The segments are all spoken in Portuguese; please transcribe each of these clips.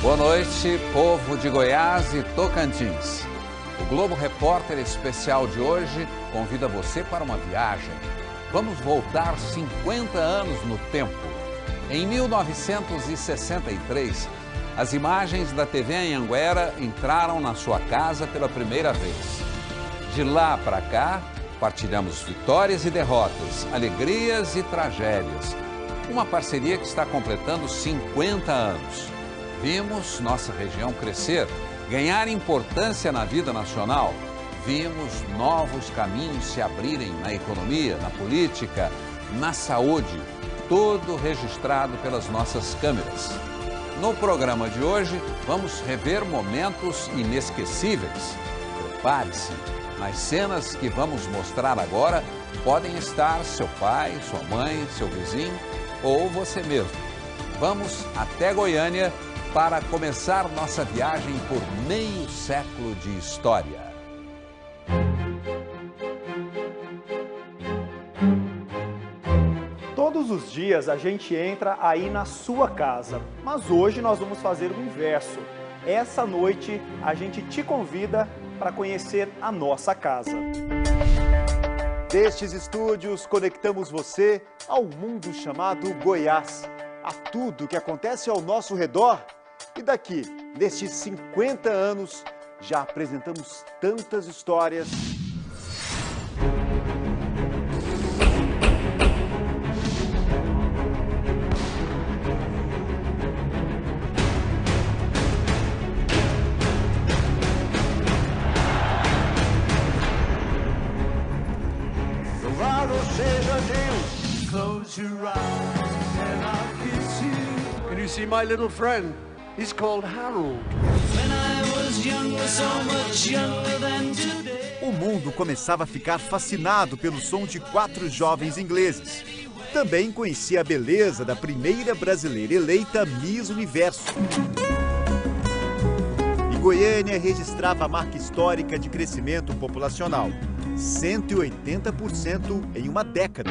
Boa noite, povo de Goiás e Tocantins. O Globo Repórter Especial de hoje convida você para uma viagem. Vamos voltar 50 anos no tempo. Em 1963, as imagens da TV Anhanguera entraram na sua casa pela primeira vez. De lá para cá, partilhamos vitórias e derrotas, alegrias e tragédias. Uma parceria que está completando 50 anos. Vimos nossa região crescer, ganhar importância na vida nacional. Vimos novos caminhos se abrirem na economia, na política, na saúde, tudo registrado pelas nossas câmeras. No programa de hoje, vamos rever momentos inesquecíveis. Prepare-se, nas cenas que vamos mostrar agora, podem estar seu pai, sua mãe, seu vizinho ou você mesmo. Vamos até Goiânia para começar nossa viagem por meio século de história. Todos os dias a gente entra aí na sua casa, mas hoje nós vamos fazer o inverso. Essa noite a gente te convida para conhecer a nossa casa. Destes estúdios conectamos você ao mundo chamado Goiás, a tudo que acontece ao nosso redor. E daqui, nestes 50 anos, já apresentamos tantas histórias. Louvado seja Deus! Close your eyes and I'll kiss you. Can you see my little friend? He's called Harold. When I was younger, so much younger than today. O mundo começava a ficar fascinado pelo som de 4 jovens ingleses. Também conhecia a beleza da primeira brasileira eleita Miss Universo. E Goiânia registrava a marca histórica de crescimento populacional, 180% em uma década.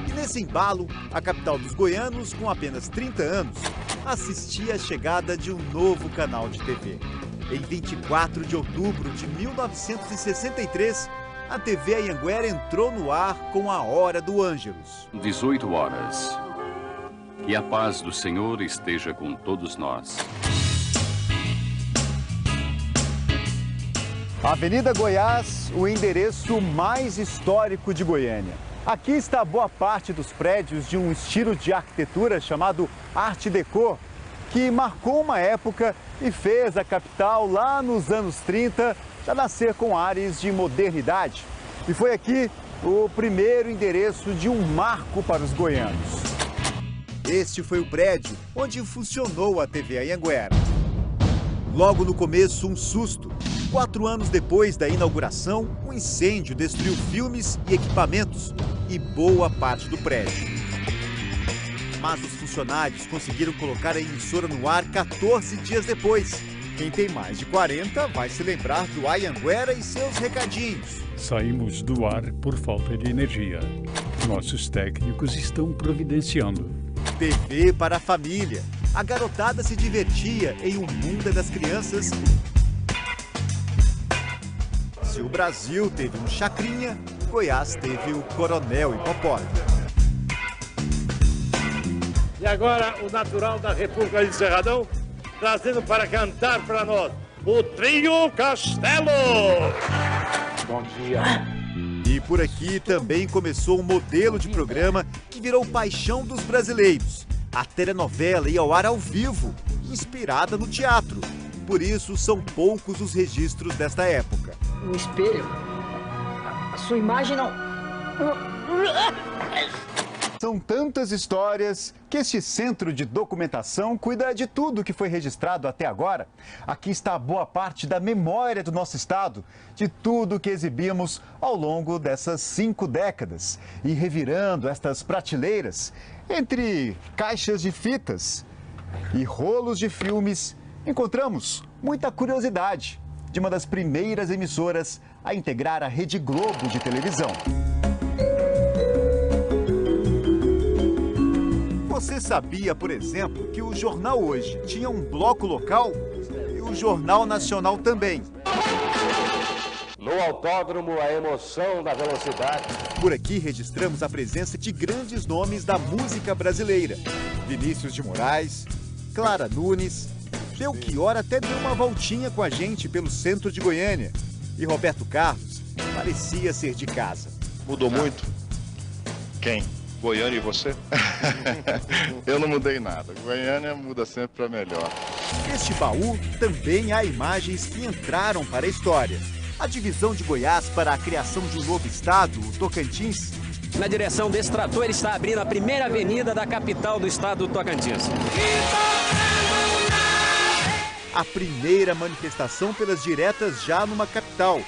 E nesse embalo, a capital dos goianos, com apenas 30 anos, assistia à chegada de um novo canal de TV. Em 24 de outubro de 1963, a TV Anhanguera entrou no ar com a Hora do Ângelus. 18 horas. Que a paz do Senhor esteja com todos nós. Avenida Goiás, o endereço mais histórico de Goiânia. Aqui está boa parte dos prédios de um estilo de arquitetura chamado Art Deco, que marcou uma época e fez a capital, lá nos anos 30, já nascer com ares de modernidade. E foi aqui o primeiro endereço de um marco para os goianos. Este foi o prédio onde funcionou a TV Anhanguera. Logo no começo, um susto. 4 anos depois da inauguração, um incêndio destruiu filmes e equipamentos e boa parte do prédio. Mas os funcionários conseguiram colocar a emissora no ar 14 dias depois. Quem tem mais de 40 vai se lembrar do Anhanguera e seus recadinhos. Saímos do ar por falta de energia. Nossos técnicos estão providenciando. TV para a família. A garotada se divertia em um mundo das crianças. Se o Brasil teve um Chacrinha, Goiás teve o Coronel Hipopótamo. E agora o natural da República de Cerradão, trazendo para cantar para nós o Trio Castelo. Bom dia. E por aqui também começou um modelo de programa que virou paixão dos brasileiros. A telenovela ia ao ar ao vivo, inspirada no teatro. Por isso, são poucos os registros desta época. No espelho, a sua imagem não... São tantas histórias que este centro de documentação cuida de tudo que foi registrado até agora. Aqui está boa parte da memória do nosso estado, de tudo que exibimos ao longo dessas 5 décadas. E revirando estas prateleiras, entre caixas de fitas e rolos de filmes, encontramos muita curiosidade de uma das primeiras emissoras a integrar a Rede Globo de televisão. Você sabia, por exemplo, que o Jornal Hoje tinha um bloco local e o Jornal Nacional também? No autódromo, a emoção da velocidade. Por aqui registramos a presença de grandes nomes da música brasileira. Vinícius de Moraes, Clara Nunes, Belchior até deu uma voltinha com a gente pelo centro de Goiânia. E Roberto Carlos parecia ser de casa. Mudou muito? Quem? Goiânia e você? Eu não mudei nada. Goiânia muda sempre para melhor. Neste baú também há imagens que entraram para a história. A divisão de Goiás para a criação de um novo estado, o Tocantins. Na direção desse trator, ele está abrindo a primeira avenida da capital do estado do Tocantins. A primeira manifestação pelas diretas já numa capital.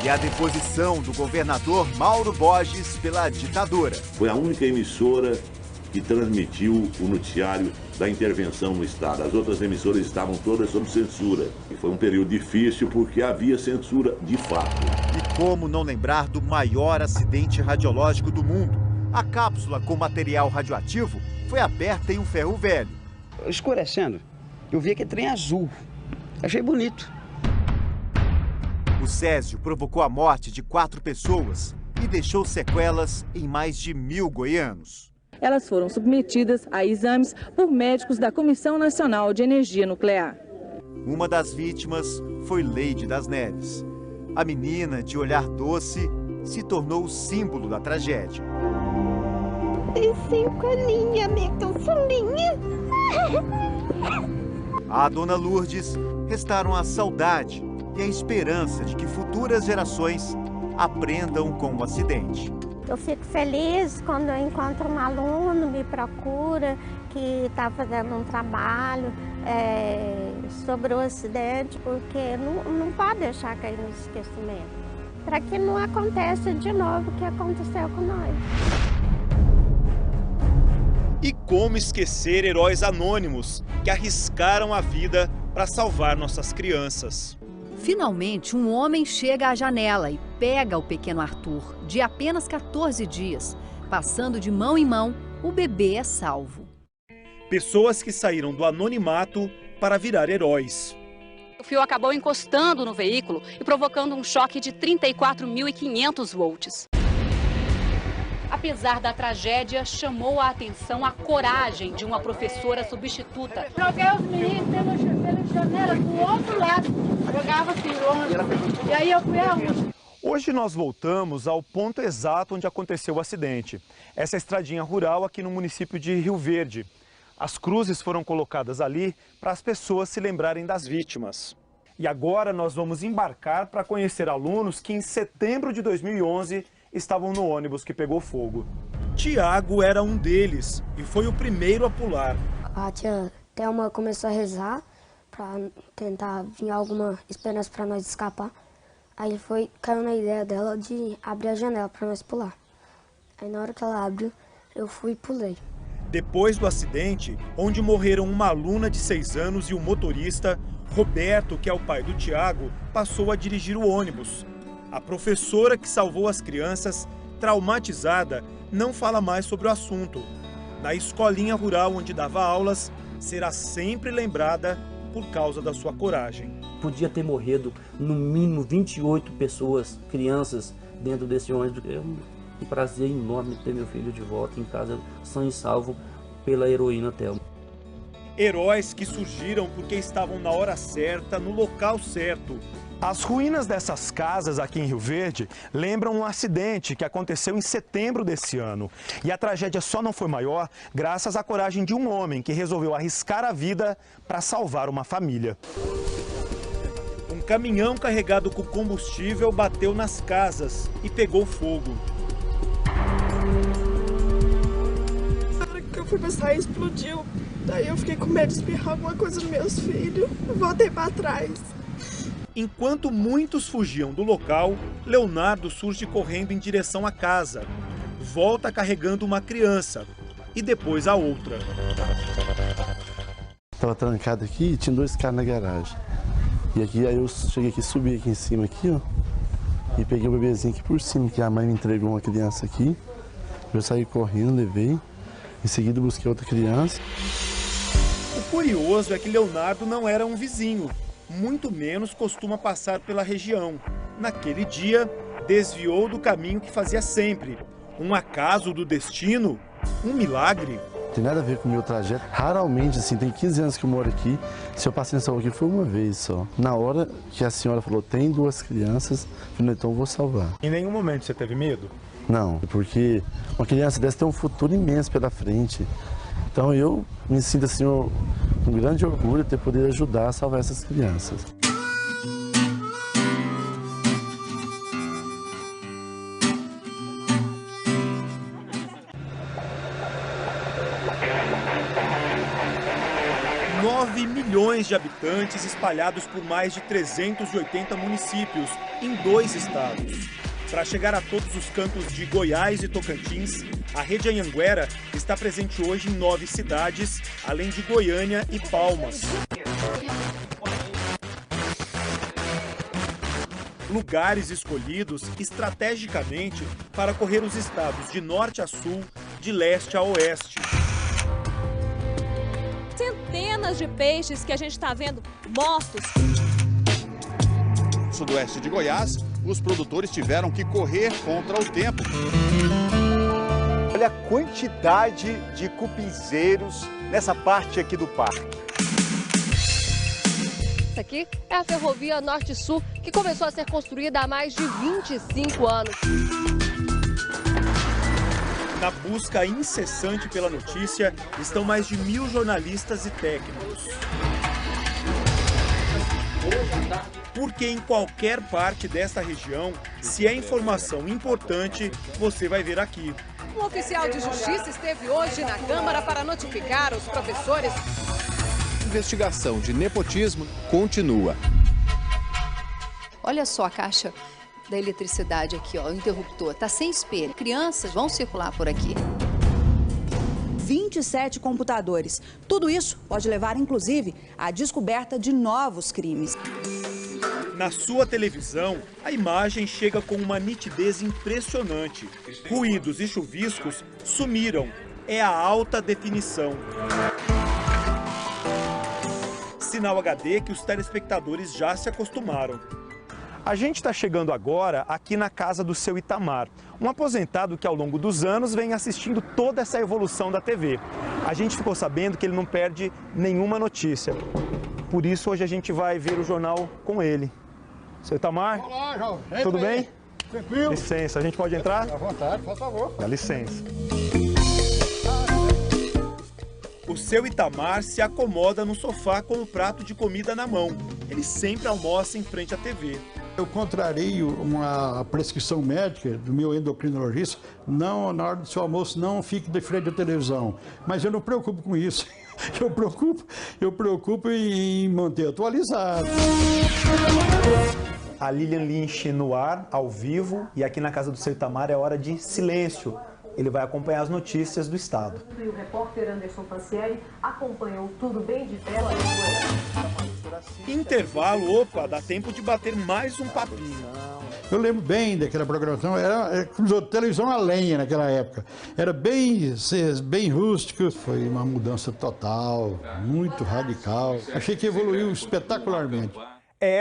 E a deposição do governador Mauro Borges pela ditadura. Foi a única emissora que transmitiu o noticiário da intervenção no Estado. As outras emissoras estavam todas sob censura. E foi um período difícil porque havia censura de fato. E como não lembrar do maior acidente radiológico do mundo? A cápsula com material radioativo foi aberta em um ferro velho. Escurecendo, eu vi aquele trem azul. Achei bonito. O césio provocou a morte de 4 pessoas e deixou sequelas em mais de 1.000 goianos. Elas foram submetidas a exames por médicos da Comissão Nacional de Energia Nuclear. Uma das vítimas foi Leide das Neves. A menina de olhar doce se tornou o símbolo da tragédia. Tem 5 aninhos, minha caçulinha. À dona Lourdes restaram a saudade e a esperança de que futuras gerações aprendam com o acidente. Eu fico feliz quando eu encontro um aluno, me procura, que está fazendo um trabalho sobre o acidente, porque não pode deixar cair no esquecimento, para que não aconteça de novo o que aconteceu com nós. E como esquecer heróis anônimos que arriscaram a vida para salvar nossas crianças? Finalmente, um homem chega à janela e pega o pequeno Arthur, de apenas 14 dias. Passando de mão em mão, o bebê é salvo. Pessoas que saíram do anonimato para virar heróis. O fio acabou encostando no veículo e provocando um choque de 34.500 volts. Apesar da tragédia, chamou a atenção a coragem de uma professora substituta. Joguei os meninos pela janela do outro lado, jogava pirona, e aí eu fui aonde? Hoje nós voltamos ao ponto exato onde aconteceu o acidente. Essa estradinha rural aqui no município de Rio Verde. As cruzes foram colocadas ali para as pessoas se lembrarem das vítimas. E agora nós vamos embarcar para conhecer alunos que em setembro de 2011 estavam no ônibus que pegou fogo. Tiago era um deles e foi o primeiro a pular. A tia Thelma começou a rezar para tentar vir alguma esperança para nós escapar. Aí caiu na ideia dela de abrir a janela para nós pular. Aí na hora que ela abriu, eu fui e pulei. Depois do acidente, onde morreram uma aluna de 6 anos e o motorista, Roberto, que é o pai do Tiago, passou a dirigir o ônibus. A professora que salvou as crianças, traumatizada, não fala mais sobre o assunto. Na escolinha rural onde dava aulas, será sempre lembrada por causa da sua coragem. Podia ter morrido no mínimo 28 pessoas, crianças, dentro desse ônibus. É um prazer enorme ter meu filho de volta em casa, são e salvo pela heroína Thelma. Heróis que surgiram porque estavam na hora certa, no local certo. As ruínas dessas casas aqui em Rio Verde lembram um acidente que aconteceu em setembro desse ano. E a tragédia só não foi maior graças à coragem de um homem que resolveu arriscar a vida para salvar uma família. Um caminhão carregado com combustível bateu nas casas e pegou fogo. Na hora que eu fui pra sair, explodiu. Daí eu fiquei com medo de espirrar alguma coisa nos meus filhos. Eu voltei para trás. Enquanto muitos fugiam do local, Leonardo surge correndo em direção à casa. Volta carregando uma criança e depois a outra. Estava trancado aqui e tinha 2 caras na garagem. E aqui, aí eu cheguei aqui, subi aqui em cima, aqui, ó. e peguei o bebezinho aqui por cima, que a mãe me entregou uma criança aqui. Eu saí correndo, levei, em seguida busquei outra criança. O curioso é que Leonardo não era um vizinho, muito menos costuma passar pela região. Naquele dia, desviou do caminho que fazia sempre. Um acaso do destino? Um milagre? Tem nada a ver com o meu trajeto. Raramente, assim, tem 15 anos que eu moro aqui. Se eu passei nessa rua aqui foi uma vez só. Na hora que a senhora falou, tem 2 crianças, eu falei, então eu vou salvar. Em nenhum momento você teve medo? Não, porque uma criança dessa tem um futuro imenso pela frente. Então eu me sinto assim, um grande orgulho de ter poder ajudar a salvar essas crianças. Milhões de habitantes espalhados por mais de 380 municípios em 2 estados. Para chegar a todos os cantos de Goiás e Tocantins, a Rede Anhanguera está presente hoje em 9 cidades, além de Goiânia e Palmas. Lugares escolhidos estrategicamente para correr os estados de norte a sul, de leste a oeste. Centenas de peixes que a gente está vendo mortos. No sudoeste de Goiás, os produtores tiveram que correr contra o tempo. Olha a quantidade de cupinzeiros nessa parte aqui do parque. Essa aqui é a ferrovia Norte-Sul, que começou a ser construída há mais de 25 anos. Na busca incessante pela notícia, estão mais de 1000 jornalistas e técnicos. Porque em qualquer parte desta região, se é informação importante, você vai ver aqui. Um oficial de justiça esteve hoje na Câmara para notificar os professores. A investigação de nepotismo continua. Olha só a caixa da eletricidade aqui, ó, o interruptor, tá sem espelho. Crianças vão circular por aqui. 27 computadores. Tudo isso pode levar, inclusive, à descoberta de novos crimes. Na sua televisão, a imagem chega com uma nitidez impressionante. Ruídos e chuviscos sumiram. É a alta definição. Sinal HD que os telespectadores já se acostumaram. A gente está chegando agora aqui na casa do seu Itamar, um aposentado que ao longo dos anos vem assistindo toda essa evolução da TV. A gente ficou sabendo que ele não perde nenhuma notícia. Por isso hoje a gente vai ver o jornal com ele. Seu Itamar? Olá, jovem. Tudo bem? Tranquilo. Licença, a gente pode entrar? À vontade, por favor. Dá licença. O seu Itamar se acomoda no sofá com o prato de comida na mão. Ele sempre almoça em frente à TV. Eu contrario uma prescrição médica do meu endocrinologista, não, na hora do seu almoço não fique de frente à televisão. Mas eu não me preocupo com isso. Eu preocupo em manter atualizado. A Lilian Lynch no ar, ao vivo, e aqui na casa do seu Itamar é hora de silêncio. Ele vai acompanhar as notícias do estado. E o repórter Anderson Pancieri acompanhou tudo bem de perto. Intervalo, opa, dá tempo de bater mais um papinho. Eu lembro bem daquela programação, era televisão a lenha naquela época. Era bem rústico. Foi uma mudança total, muito radical. Achei que evoluiu espetacularmente.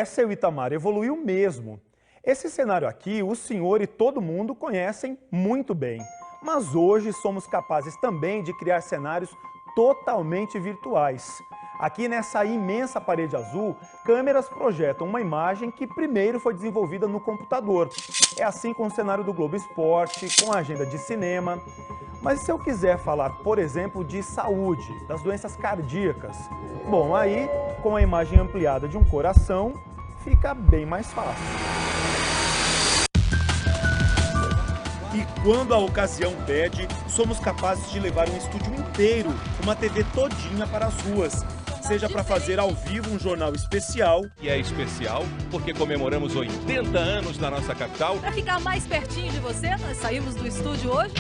Seu Itamar evoluiu mesmo. Esse cenário aqui, o senhor e todo mundo conhecem muito bem. Mas hoje somos capazes também de criar cenários totalmente virtuais. Aqui nessa imensa parede azul, câmeras projetam uma imagem que primeiro foi desenvolvida no computador. É assim com o cenário do Globo Esporte, com a agenda de cinema. Mas se eu quiser falar, por exemplo, de saúde, das doenças cardíacas, bom, aí, com a imagem ampliada de um coração, fica bem mais fácil. E quando a ocasião pede, somos capazes de levar um estúdio inteiro, uma TV todinha para as ruas. Seja para fazer ao vivo um jornal especial. E é especial porque comemoramos 80 anos na nossa capital. Para ficar mais pertinho de você, nós saímos do estúdio hoje.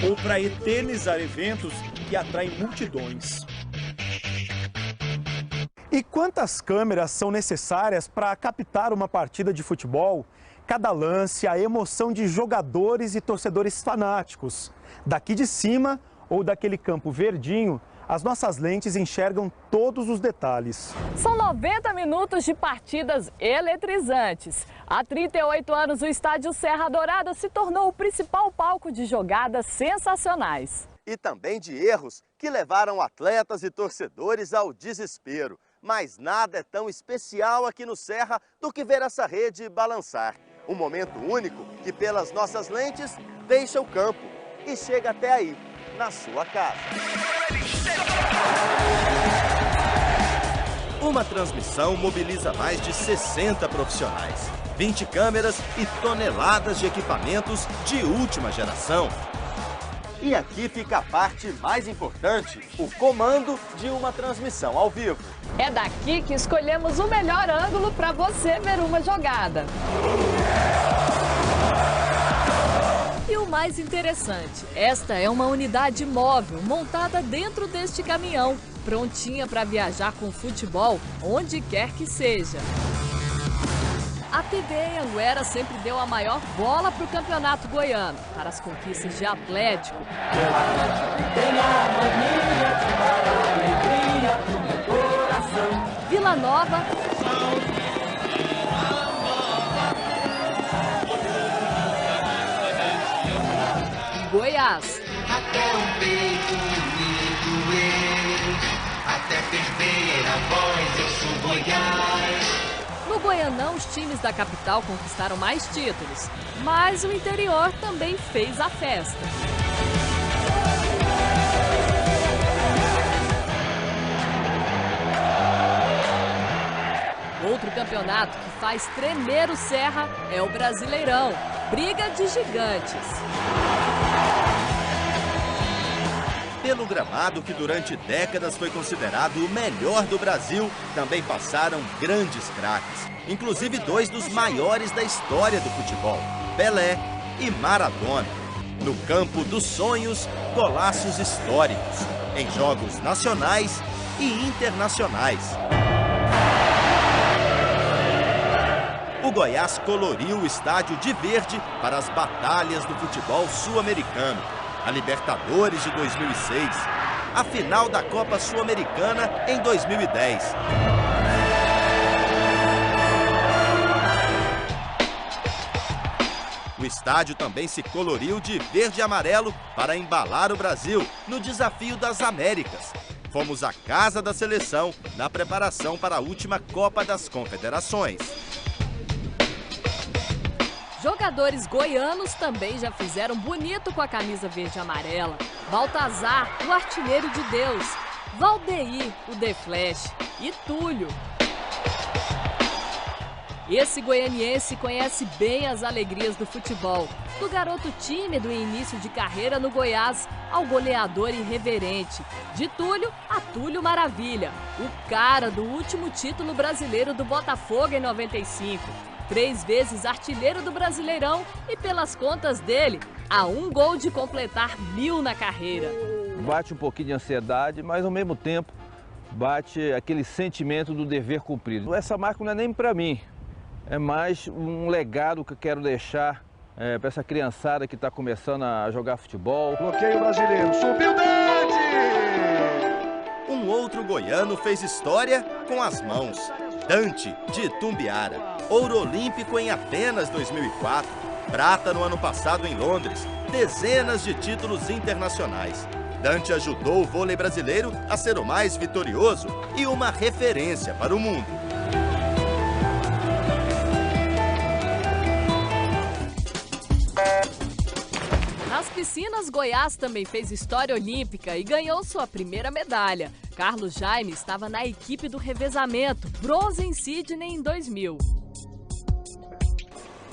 Ou para eternizar eventos que atraem multidões. E quantas câmeras são necessárias para captar uma partida de futebol? Cada lance, a emoção de jogadores e torcedores fanáticos. Daqui de cima ou daquele campo verdinho, as nossas lentes enxergam todos os detalhes. São 90 minutos de partidas eletrizantes. Há 38 anos, o estádio Serra Dourada se tornou o principal palco de jogadas sensacionais. E também de erros que levaram atletas e torcedores ao desespero. Mas nada é tão especial aqui no Serra do que ver essa rede balançar. Um momento único que, pelas nossas lentes, deixa o campo e chega até aí, na sua casa. Uma transmissão mobiliza mais de 60 profissionais, 20 câmeras e toneladas de equipamentos de última geração. E aqui fica a parte mais importante, o comando de uma transmissão ao vivo. É daqui que escolhemos o melhor ângulo para você ver uma jogada. E o mais interessante, esta é uma unidade móvel montada dentro deste caminhão, prontinha para viajar com futebol onde quer que seja. A TV Anhanguera sempre deu a maior bola para o campeonato goiano, para as conquistas de Atlético, Vila Nova e Goiás. Até o peito me doer, até perder a voz, eu sou Goiás. No Goianão, os times da capital conquistaram mais títulos, mas o interior também fez a festa. Outro campeonato que faz tremer o Serra é o Brasileirão, briga de gigantes. Pelo gramado que durante décadas foi considerado o melhor do Brasil, também passaram grandes craques, inclusive dois dos maiores da história do futebol, Pelé e Maradona. No campo dos sonhos, golaços históricos, em jogos nacionais e internacionais. O Goiás coloriu o estádio de verde para as batalhas do futebol sul-americano. A Libertadores de 2006, a final da Copa Sul-Americana em 2010. O estádio também se coloriu de verde e amarelo para embalar o Brasil no Desafio das Américas. Fomos à casa da seleção na preparação para a última Copa das Confederações. Jogadores goianos também já fizeram bonito com a camisa verde e amarela. Baltazar, o artilheiro de Deus. Valdeir, o The Flash. E Túlio. Esse goianiense conhece bem as alegrias do futebol. Do garoto tímido em início de carreira no Goiás ao goleador irreverente. De Túlio a Túlio Maravilha, o cara do último título brasileiro do Botafogo em 95. 3 vezes artilheiro do Brasileirão e, pelas contas dele, a 1 gol de completar 1000 na carreira. Bate um pouquinho de ansiedade, mas ao mesmo tempo bate aquele sentimento do dever cumprido. Essa marca não é nem para mim, é mais um legado que eu quero deixar para essa criançada que está começando a jogar futebol. Bloqueio brasileiro, subiu Dante! Um outro goiano fez história com as mãos. Dante, de Itumbiara. Ouro olímpico em Atenas 2004, prata no ano passado em Londres, dezenas de títulos internacionais. Dante ajudou o vôlei brasileiro a ser o mais vitorioso e uma referência para o mundo. Nas piscinas, Goiás também fez história olímpica e ganhou sua primeira medalha. Carlos Jaime estava na equipe do revezamento, bronze em Sydney em 2000.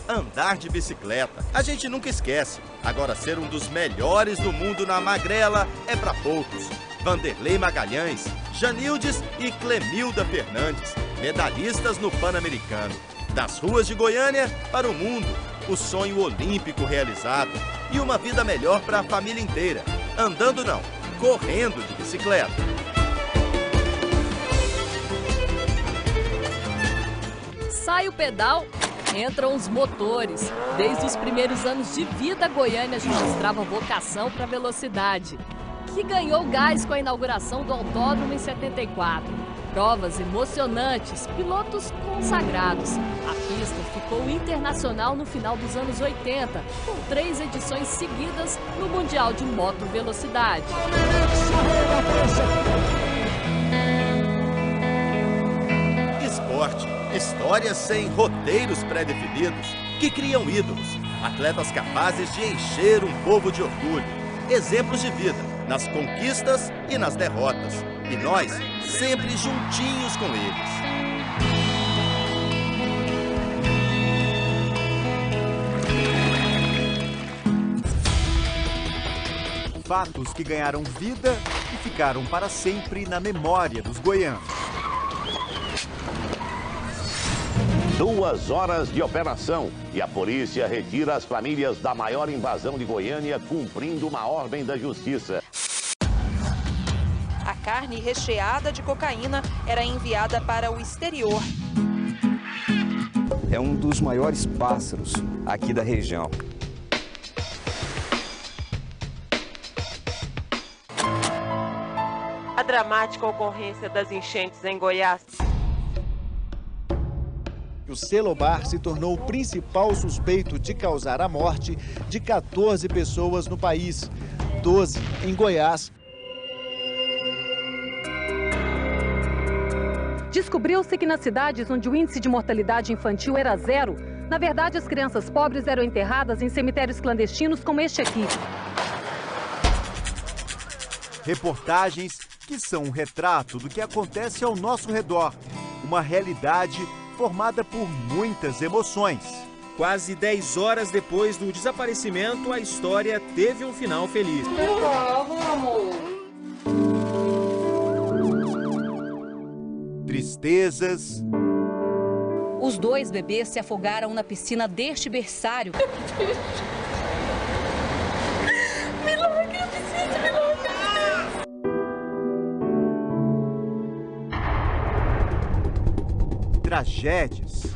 Andar de bicicleta, a gente nunca esquece. Agora, ser um dos melhores do mundo na magrela é para poucos. Vanderlei Magalhães, Janildes e Clemilda Fernandes, medalhistas no Pan-Americano. Das ruas de Goiânia para o mundo, o sonho olímpico realizado e uma vida melhor para a família inteira. Andando não, correndo de bicicleta. sai o pedal, entram os motores. Desde os primeiros anos de vida, Goiânia já mostrava vocação para velocidade, que ganhou gás com a inauguração do autódromo em 74. Provas emocionantes, pilotos consagrados. A pista ficou internacional no final dos anos 80, com 3 edições seguidas no Mundial de Moto Velocidade. Esporte, histórias sem roteiros pré-definidos, que criam ídolos, atletas capazes de encher um povo de orgulho, exemplos de vida, nas conquistas e nas derrotas, e nós sempre juntinhos com eles. Fatos que ganharam vida e ficaram para sempre na memória dos goianos. 2 horas de operação e a polícia retira as famílias da maior invasão de Goiânia, cumprindo uma ordem da justiça. A carne recheada de cocaína era enviada para o exterior. É um dos maiores pássaros aqui da região. A dramática ocorrência das enchentes em Goiás. O Celobar se tornou o principal suspeito de causar a morte de 14 pessoas no país, 12 em Goiás. Descobriu-se que nas cidades onde o índice de mortalidade infantil era 0, na verdade as crianças pobres eram enterradas em cemitérios clandestinos como este aqui. Reportagens que são um retrato do que acontece ao nosso redor, uma realidade formada por muitas emoções. Quase 10 horas depois do desaparecimento, a história teve um final feliz. Tristezas. Os 2 bebês se afogaram na piscina deste berçário. Milagre, eu preciso de milagre. Tragédias.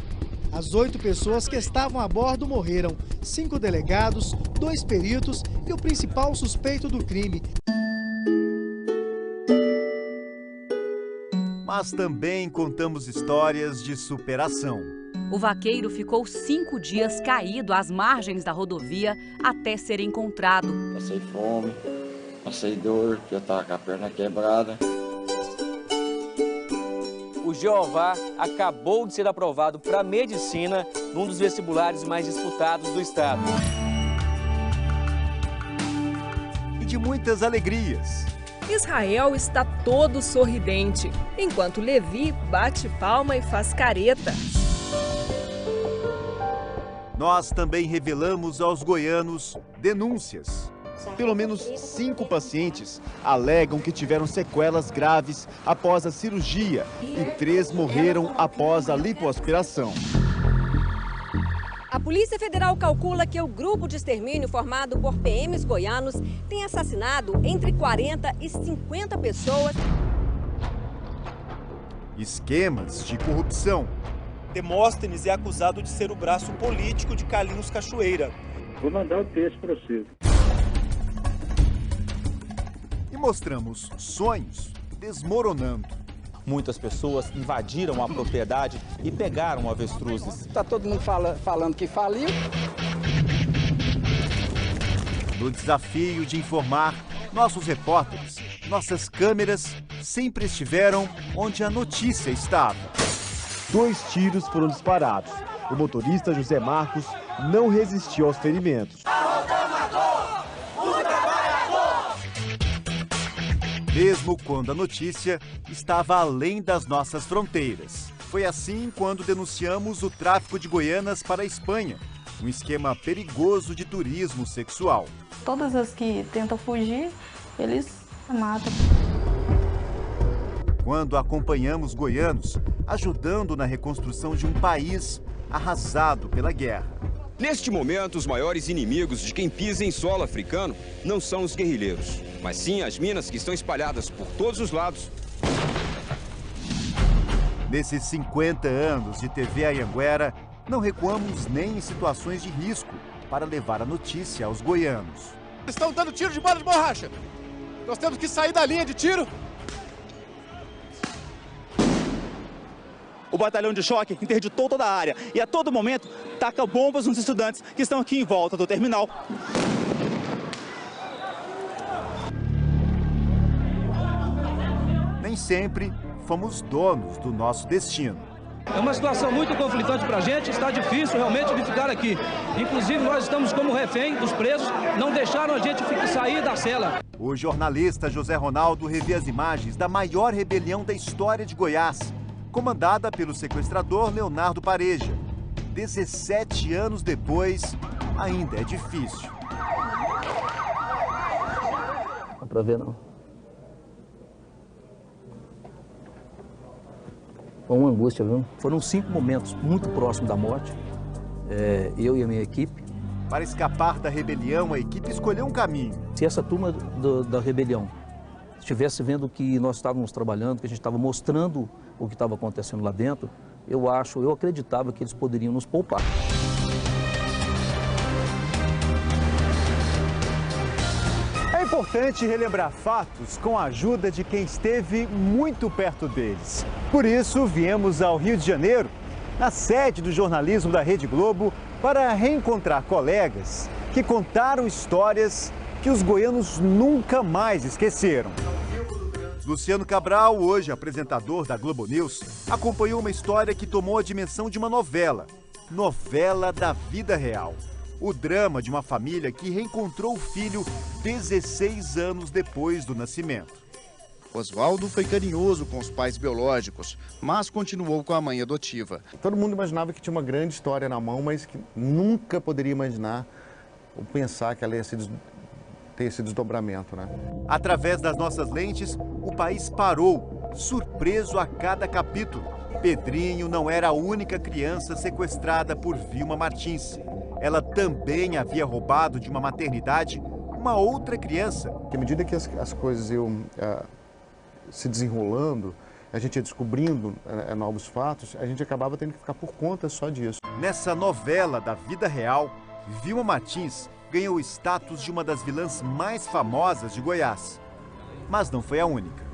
As 8 pessoas que estavam a bordo morreram, 5 delegados, 2 peritos e o principal suspeito do crime. Mas também contamos histórias de superação. O vaqueiro ficou 5 dias caído às margens da rodovia até ser encontrado. Passei fome, passei dor, já estava com a perna quebrada. O Jeová acabou de ser aprovado para medicina num dos vestibulares mais disputados do estado. E de muitas alegrias. Israel está todo sorridente, enquanto Levi bate palma e faz careta. Nós também revelamos aos goianos denúncias. Pelo menos 5 pacientes alegam que tiveram sequelas graves após a cirurgia e 3 morreram após a lipoaspiração. A Polícia Federal calcula que o grupo de extermínio formado por PMs goianos tem assassinado entre 40 e 50 pessoas. Esquemas de corrupção. Demóstenes é acusado de ser o braço político de Carlinhos Cachoeira. Vou mandar o texto para você. E mostramos sonhos desmoronando. Muitas pessoas invadiram a propriedade e pegaram avestruzes. Está todo mundo falando que faliu. No desafio de informar, nossos repórteres, nossas câmeras sempre estiveram onde a notícia estava. 2 tiros foram disparados. O motorista José Marcos não resistiu aos ferimentos. Mesmo quando a notícia estava além das nossas fronteiras. Foi assim quando denunciamos o tráfico de goianas para a Espanha, um esquema perigoso de turismo sexual. Todas as que tentam fugir, eles matam. Quando acompanhamos goianos ajudando na reconstrução de um país arrasado pela guerra. Neste momento, os maiores inimigos de quem pisa em solo africano não são os guerrilheiros, mas sim as minas que estão espalhadas por todos os lados. Nesses 50 anos de TV Anhanguera, não recuamos nem em situações de risco para levar a notícia aos goianos. Estão dando tiro de bala de borracha. Nós temos que sair da linha de tiro. O batalhão de choque interditou toda a área e a todo momento taca bombas nos estudantes que estão aqui em volta do terminal. Nem sempre fomos donos do nosso destino. É uma situação muito conflitante para a gente, está difícil realmente de ficar aqui. Inclusive, nós estamos como refém dos presos, não deixaram a gente sair da cela. O jornalista José Ronaldo revê as imagens da maior rebelião da história de Goiás, comandada pelo sequestrador Leonardo Pareja. 17 anos depois, ainda é difícil. Não dá pra ver, não. Foi uma angústia, viu? Foram 5 momentos muito próximos da morte, eu e a minha equipe. Para escapar da rebelião, a equipe escolheu um caminho. Se essa turma da rebelião estivesse vendo o que nós estávamos trabalhando, que a gente estava mostrando o que estava acontecendo lá dentro, eu acreditava que eles poderiam nos poupar. É importante relembrar fatos com a ajuda de quem esteve muito perto deles. Por isso, viemos ao Rio de Janeiro, na sede do jornalismo da Rede Globo, para reencontrar colegas que contaram histórias que os goianos nunca mais esqueceram. Luciano Cabral, hoje apresentador da Globo News, acompanhou uma história que tomou a dimensão de uma novela. Novela da vida real. O drama de uma família que reencontrou o filho 16 anos depois do nascimento. Oswaldo foi carinhoso com os pais biológicos, mas continuou com a mãe adotiva. Todo mundo imaginava que tinha uma grande história na mão, mas que nunca poderia imaginar ou pensar que ela ia ter esse desdobramento, né? Através das nossas lentes, o país parou, surpreso a cada capítulo. Pedrinho não era a única criança sequestrada por Vilma Martins. Ela também havia roubado de uma maternidade uma outra criança. À medida que as coisas iam se desenrolando, a gente ia descobrindo novos fatos, a gente acabava tendo que ficar por conta só disso. Nessa novela da vida real, Vilma Martins ganhou o status de uma das vilãs mais famosas de Goiás. Mas não foi a única.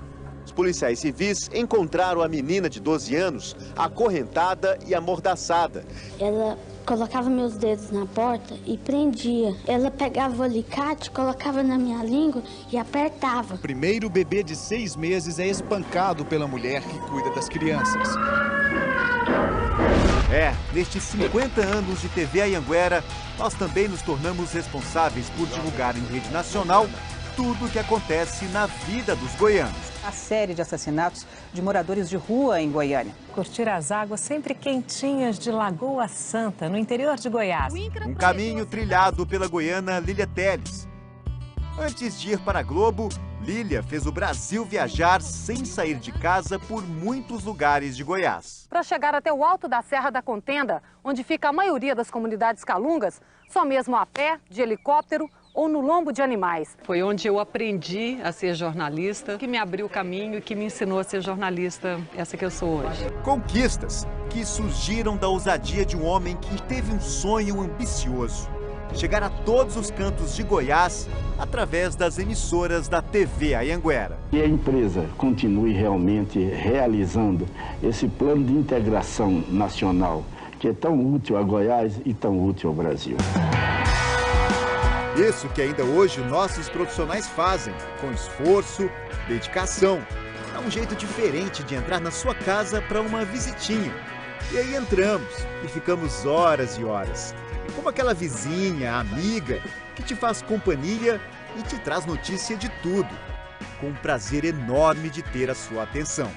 Os policiais civis encontraram a menina de 12 anos acorrentada e amordaçada. Ela colocava meus dedos na porta e prendia. Ela pegava o alicate, colocava na minha língua e apertava. O primeiro bebê de 6 meses é espancado pela mulher que cuida das crianças. Nestes 50 anos de TV Anhanguera, nós também nos tornamos responsáveis por divulgar em rede nacional tudo o que acontece na vida dos goianos. A série de assassinatos de moradores de rua em Goiânia. Curtir as águas sempre quentinhas de Lagoa Santa, no interior de Goiás. Um caminho trilhado pela goiana Lília Teles. Antes de ir para a Globo, Lília fez o Brasil viajar sem sair de casa por muitos lugares de Goiás. Para chegar até o alto da Serra da Contenda, onde fica a maioria das comunidades calungas, só mesmo a pé, de helicóptero ou no lombo de animais. Foi onde eu aprendi a ser jornalista, que me abriu o caminho e que me ensinou a ser jornalista, essa que eu sou hoje. Conquistas que surgiram da ousadia de um homem que teve um sonho ambicioso. Chegar a todos os cantos de Goiás através das emissoras da TV Anhanguera. Que a empresa continue realmente realizando esse plano de integração nacional que é tão útil a Goiás e tão útil ao Brasil. Isso que ainda hoje nossos profissionais fazem, com esforço, dedicação. É um jeito diferente de entrar na sua casa para uma visitinha. E aí entramos e ficamos horas e horas. Como aquela vizinha, amiga, que te faz companhia e te traz notícia de tudo. Com um prazer enorme de ter a sua atenção.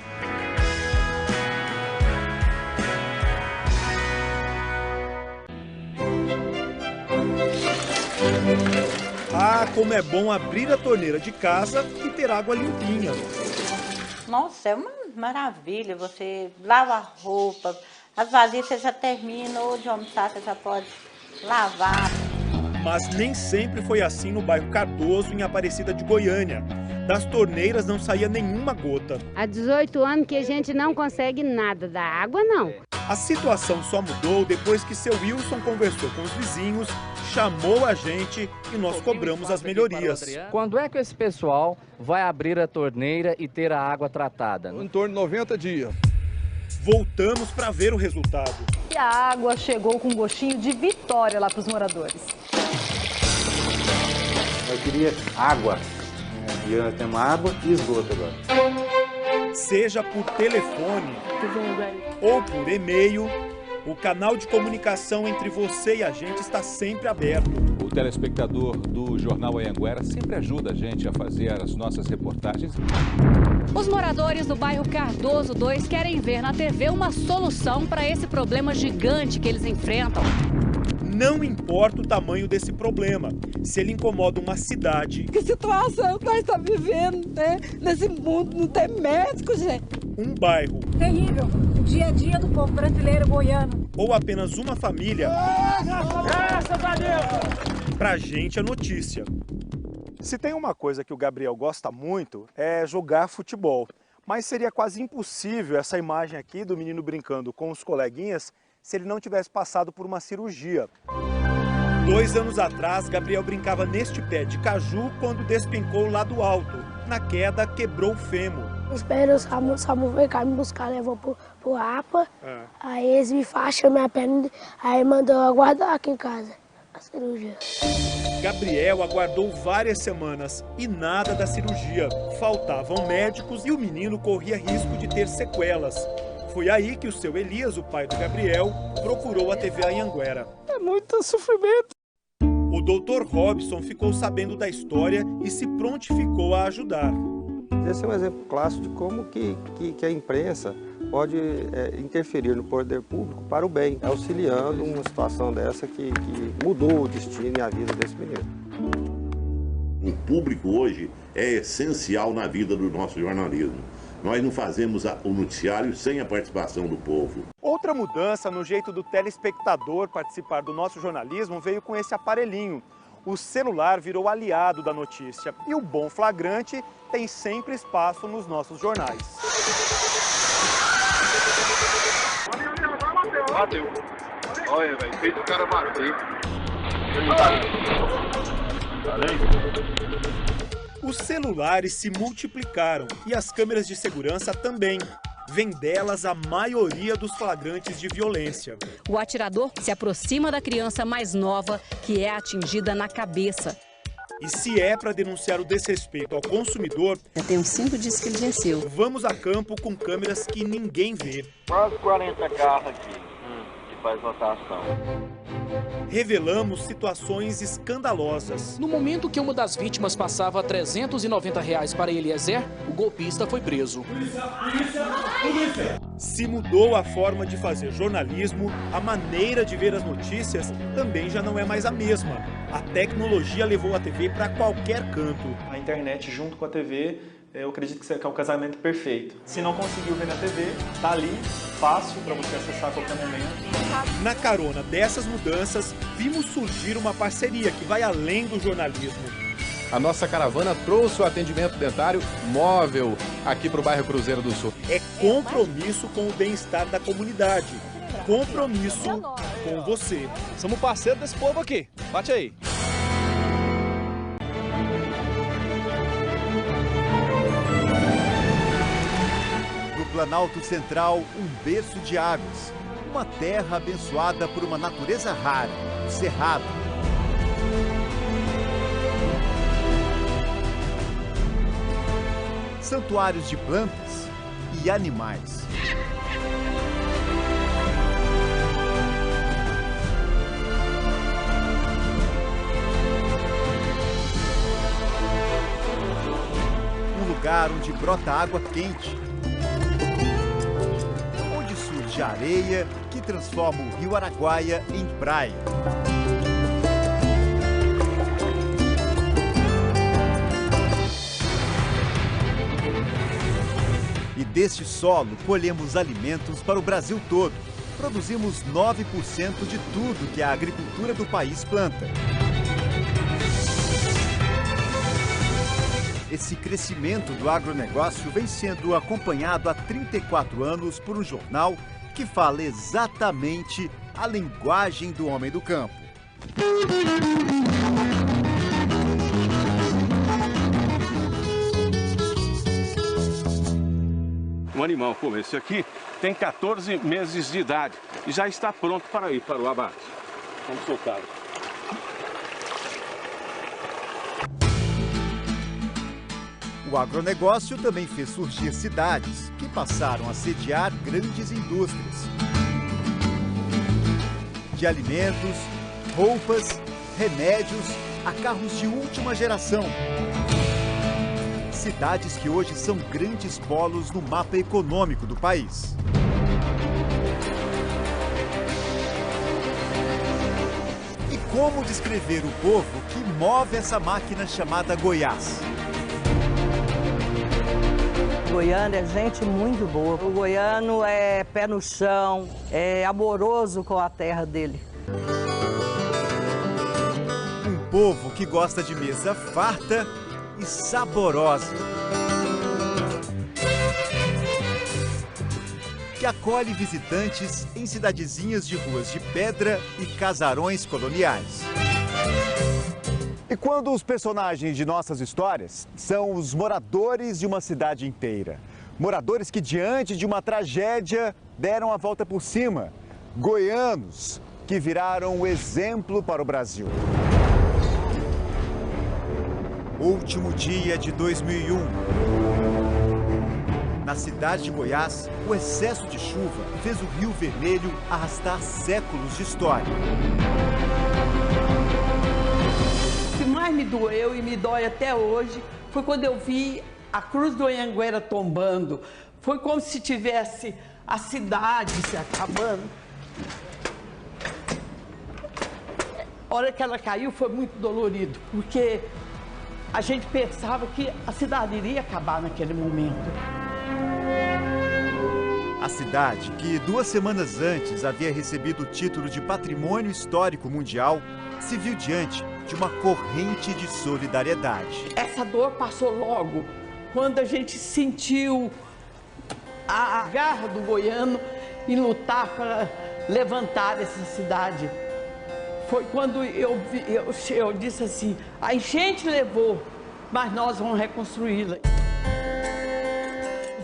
Ah, como é bom abrir a torneira de casa e ter água limpinha. Nossa, é uma maravilha. Você lava a roupa, as vasilhas você já termina, ou de almoçar você já pode lavar. Mas nem sempre foi assim no bairro Cardoso, em Aparecida de Goiânia. Das torneiras não saía nenhuma gota. Há 18 anos que a gente não consegue nada da água, não. A situação só mudou depois que seu Wilson conversou com os vizinhos, chamou a gente e nós cobramos as melhorias. Quando é que esse pessoal vai abrir a torneira e ter a água tratada? Em torno de 90 dias. Voltamos para ver o resultado. E a água chegou com um gostinho de vitória lá para os moradores. Eu queria água. E nós temos água e esgoto agora. Seja por telefone ou por e-mail, o canal de comunicação entre você e a gente está sempre aberto. O telespectador do Jornal Anhanguera sempre ajuda a gente a fazer as nossas reportagens. Os moradores do bairro Cardoso 2 querem ver na TV uma solução para esse problema gigante que eles enfrentam. Não importa o tamanho desse problema, se ele incomoda uma cidade... Que situação que nós estamos vivendo, né? Nesse mundo, não tem médico, gente. Um bairro... Terrível, o dia a dia do povo brasileiro goiano. Ou apenas uma família... Graças a Deus! Pra gente é notícia. Se tem uma coisa que o Gabriel gosta muito, é jogar futebol. Mas seria quase impossível essa imagem aqui do menino brincando com os coleguinhas se ele não tivesse passado por uma cirurgia. 2 anos atrás, Gabriel brincava neste pé de caju quando despencou lá do alto. Na queda, quebrou o fêmur. Espero o SAMU veio cá me buscar, levou pro APA. Aí eles me facham minha perna, aí mandou aguardar aqui em casa a cirurgia. Gabriel aguardou várias semanas e nada da cirurgia. Faltavam médicos e o menino corria risco de ter sequelas. Foi aí que o seu Elias, o pai do Gabriel, procurou a TV Anhanguera. É muito sofrimento. O Dr. Robson ficou sabendo da história e se prontificou a ajudar. Esse é um exemplo clássico de como que a imprensa pode interferir no poder público para o bem, auxiliando uma situação dessa que mudou o destino e a vida desse menino. O público hoje é essencial na vida do nosso jornalismo. Nós não fazemos o noticiário sem a participação do povo. Outra mudança no jeito do telespectador participar do nosso jornalismo veio com esse aparelhinho. O celular virou aliado da notícia e o bom flagrante tem sempre espaço nos nossos jornais. Bateu. Olha, velho, fez o cara bater. Os celulares se multiplicaram e as câmeras de segurança também. Vem delas a maioria dos flagrantes de violência. O atirador se aproxima da criança mais nova, que é atingida na cabeça. E se é para denunciar o desrespeito ao consumidor... Já tem uns 5 dias que ele venceu. Vamos a campo com câmeras que ninguém vê. Quase 40 carros aqui que faz lotação. Revelamos situações escandalosas. No momento que uma das vítimas passava R$ 390 para Eliezer, o golpista foi preso. Se mudou a forma de fazer jornalismo, a maneira de ver as notícias também já não é mais a mesma. A tecnologia levou a TV para qualquer canto. A internet junto com a TV, eu acredito que é o casamento perfeito. Se não conseguiu ver na TV, tá ali, fácil para você acessar a qualquer momento. Na carona dessas mudanças, vimos surgir uma parceria que vai além do jornalismo. A nossa caravana trouxe o atendimento dentário móvel aqui para o bairro Cruzeiro do Sul. É compromisso com o bem-estar da comunidade. Compromisso com você. Somos parceiros desse povo aqui. Bate aí. No Planalto Central, um berço de águas. Uma terra abençoada por uma natureza rara, o Cerrado. Santuários de plantas e animais. Um lugar onde brota água quente. Onde surge a areia que transforma o rio Araguaia em praia. E deste solo colhemos alimentos para o Brasil todo. Produzimos 9% de tudo que a agricultura do país planta. Esse crescimento do agronegócio vem sendo acompanhado há 34 anos por um jornal que fala exatamente a linguagem do homem do campo. Um animal como esse aqui tem 14 meses de idade e já está pronto para ir para o abate. Vamos soltá-lo. O agronegócio também fez surgir cidades que passaram a sediar grandes indústrias de alimentos, roupas, remédios, a carros de última geração. Cidades que hoje são grandes polos no mapa econômico do país. E como descrever o povo que move essa máquina chamada Goiás? Goiano é gente muito boa. O goiano é pé no chão, é amoroso com a terra dele. Um povo que gosta de mesa farta e saborosa. Que acolhe visitantes em cidadezinhas de ruas de pedra e casarões coloniais. E quando os personagens de nossas histórias são os moradores de uma cidade inteira. Moradores que, diante de uma tragédia, deram a volta por cima. Goianos que viraram o exemplo para o Brasil. Último dia de 2001. Na cidade de Goiás, o excesso de chuva fez o Rio Vermelho arrastar séculos de história. O que mais me doeu e me dói até hoje foi quando eu vi a Cruz do Anhanguera tombando. Foi como se tivesse a cidade se acabando. A hora que ela caiu foi muito dolorido, porque a gente pensava que a cidade iria acabar naquele momento. A cidade, que 2 semanas antes havia recebido o título de Patrimônio Histórico Mundial, se viu diante de uma corrente de solidariedade. Essa dor passou logo quando a gente sentiu a garra do goiano em lutar para levantar essa cidade. Foi quando eu disse assim, a enchente levou, mas nós vamos reconstruí-la.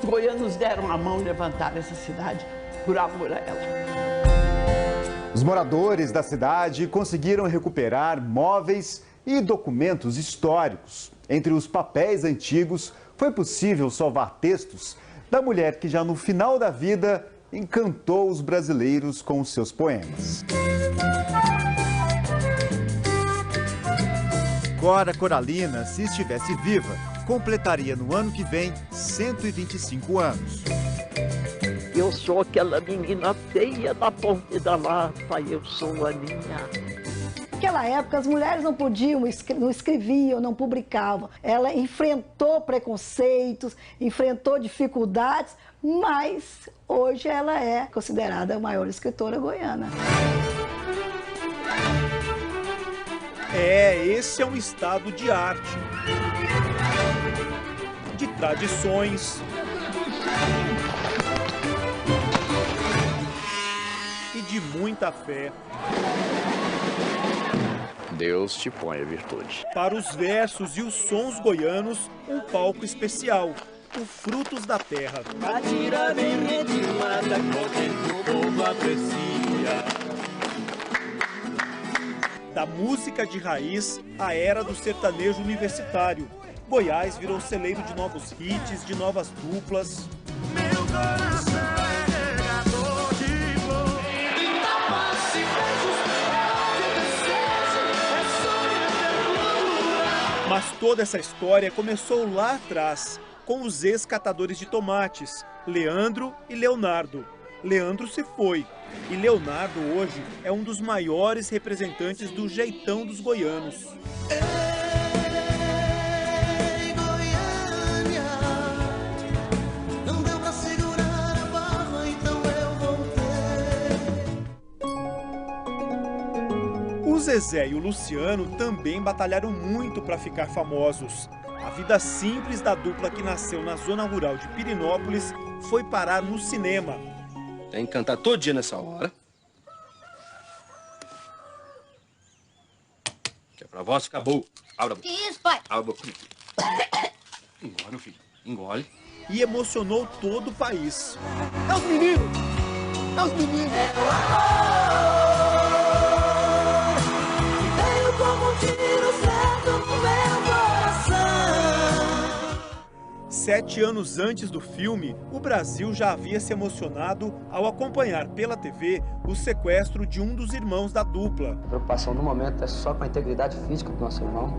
Os goianos deram a mão e levantaram essa cidade por amor a ela. Os moradores da cidade conseguiram recuperar móveis e documentos históricos. Entre os papéis antigos, foi possível salvar textos da mulher que já no final da vida encantou os brasileiros com os seus poemas. Cora Coralina, se estivesse viva, completaria no ano que vem 125 anos. Eu sou aquela menina feia da ponte da lata, eu sou a Aninha. Naquela época, as mulheres não podiam, não escreviam, não publicavam. Ela enfrentou preconceitos, enfrentou dificuldades, mas hoje ela é considerada a maior escritora goiana. Esse é um estado de arte, de tradições e de muita fé. Deus te põe a virtude. Para os versos e os sons goianos, um palco especial, o Frutos da Terra. Da música de raiz à era do sertanejo universitário, Goiás virou celeiro de novos hits, de novas duplas. Meu coração é regador de flor. Mas toda essa história começou lá atrás, com os ex-catadores de tomates, Leandro e Leonardo. Leandro se foi, e Leonardo hoje é um dos maiores representantes do jeitão dos goianos. Ei, Goiânia, não deu pra segurar a barra, então eu voltei. O Zezé e o Luciano também batalharam muito para ficar famosos. A vida simples da dupla que nasceu na zona rural de Pirinópolis foi parar no cinema. Tem que cantar todo dia nessa hora. Que é pra voz ficar boa. Abra a boca. Que isso, pai? Abra a boca. Engole, filho. Engole. E emocionou todo o país. É os meninos! É os meninos! Veio como um tiro certo no meu coração. 7 anos antes do filme, o Brasil já havia se emocionado ao acompanhar pela TV o sequestro de um dos irmãos da dupla. A preocupação no momento é só com a integridade física do nosso irmão.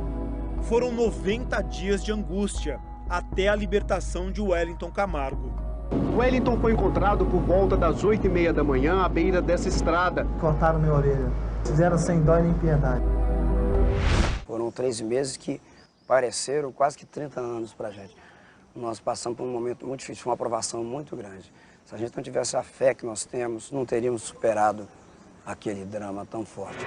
Foram 90 dias de angústia, até a libertação de Wellington Camargo. Wellington foi encontrado por volta das 8h30 da manhã à beira dessa estrada. Cortaram minha orelha, fizeram sem dó nem piedade. Foram 13 meses que pareceram quase que 30 anos pra gente. Nós passamos por um momento muito difícil, uma aprovação muito grande. Se a gente não tivesse a fé que nós temos, não teríamos superado aquele drama tão forte.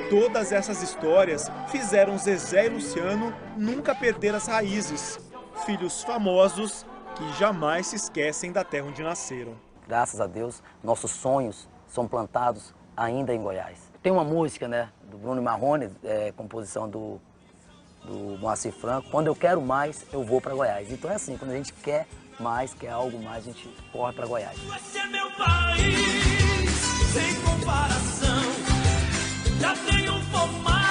Todas essas histórias fizeram Zezé e Luciano nunca perder as raízes. Filhos famosos que jamais se esquecem da terra onde nasceram. Graças a Deus, nossos sonhos são plantados ainda em Goiás. Tem uma música, né, do Bruno Marrone, composição do Moacir Franco. Quando eu quero mais, eu vou para Goiás. Então é assim, quando a gente quer mais, quer algo mais, a gente corre para Goiás. Esse é meu país, sem comparação. Já tenho formado.